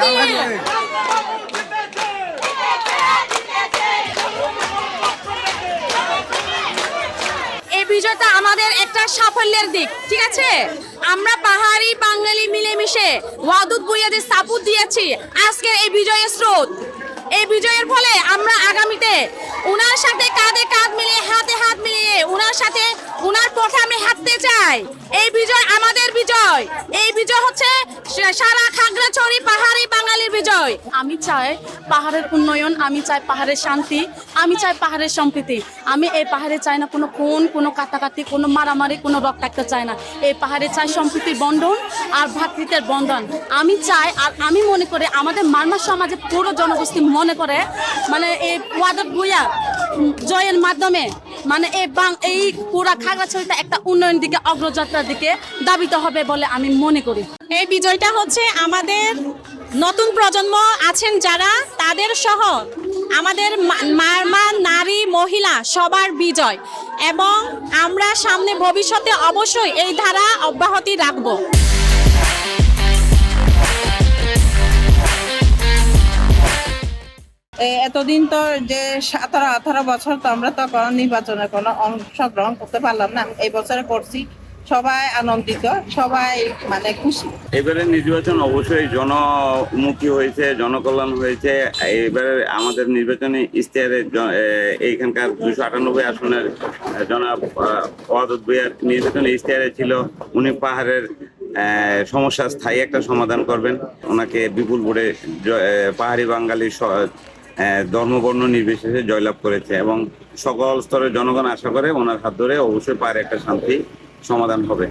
এই বিজয়টা আমাদের একটা সাফল্যের দিক, ঠিক আছে। আমরা পাহাড়ি বাঙালি মিলেমিশে ওয়াদুদ ভূঁইয়াদের সাপোর্ট দিয়েছি আজকে এই বিজয়ের স্রোত। এই বিজয়ের ফলে আমরা আগামীতে উনার সাথে কাঁধে কাঁধ মিলিয়ে হাতে হাত মিলিয়ে উনার সাথে উনার পথে আমি হাঁটতে চাই। এই বিজয় আমাদের বিজয়, এই বিজয় হচ্ছে সারা খাগড়াছড়ি পাহাড়ি বাঙালির বিজয়। আমি চাই পাহাড়ের উন্নয়ন, আমি চাই পাহাড়ের শান্তি, আমি চাই পাহাড়ের সম্প্রীতি। আমি এই পাহাড়ে চাই না কোনো খুন, কোনো কাটাকাটি, কোনো মারামারি, কোনো রক্তাক্ত চাই না। এই পাহাড়ে চাই সম্প্রীতির বন্ধন আর ভ্রাতৃত্বের বন্ধন। আমি চাই, আর আমি মনে করি আমাদের মারমা সমাজে পুরো জনগোষ্ঠী মনে করে মানে এই ওয়াদুদ ভূঁইয়া জয়ের মাধ্যমে মানে এই পুরা খাগড়াছড়িটা একটা উন্নয়ন দিকে অগ্রযাত্রার দিকে দাবিত হবে বলে আমি মনে করি। এই বিজয়টা হচ্ছে আমাদের নতুন প্রজন্ম আছেন যারা, তাদের সহ আমাদের মারমা নারী মহিলা সবার বিজয়, এবং আমরা সামনে ভবিষ্যতে অবশ্যই এই ধারা অব্যাহতি রাখব। এতদিন তো যে 17-18 বছর তো আমরা তো কোনো নির্বাচনে কোনো অংশগ্রহণ করতে পারলাম না, এই বছরে করছি। সবাই আনন্দিত, সবাই মানে খুশি। এবারে নির্বাচন অবশ্যই জনমুখী হয়েছে, জনকল্যাণ হয়েছে। এবারে আমাদের নির্বাচনী ইশতেহারে এইখানকার 298 আসনের জনাব ওয়াদুদ ভূঁইয়ার নির্বাচনী ইশতেহারে ছিল উনি পাহাড়ের সমস্যা স্থায়ী একটা সমাধান করবেন। ওনাকে বিপুল ভোটে পাহাড়ি বাঙালি ধর্মবর্ণ নির্বিশেষে জয়লাভ করেছে, এবং সকল স্তরের জনগণ আশা করে ওনার হাত ধরে অবশ্যই পাহাড়ে একটা শান্তি সমাধান হবে।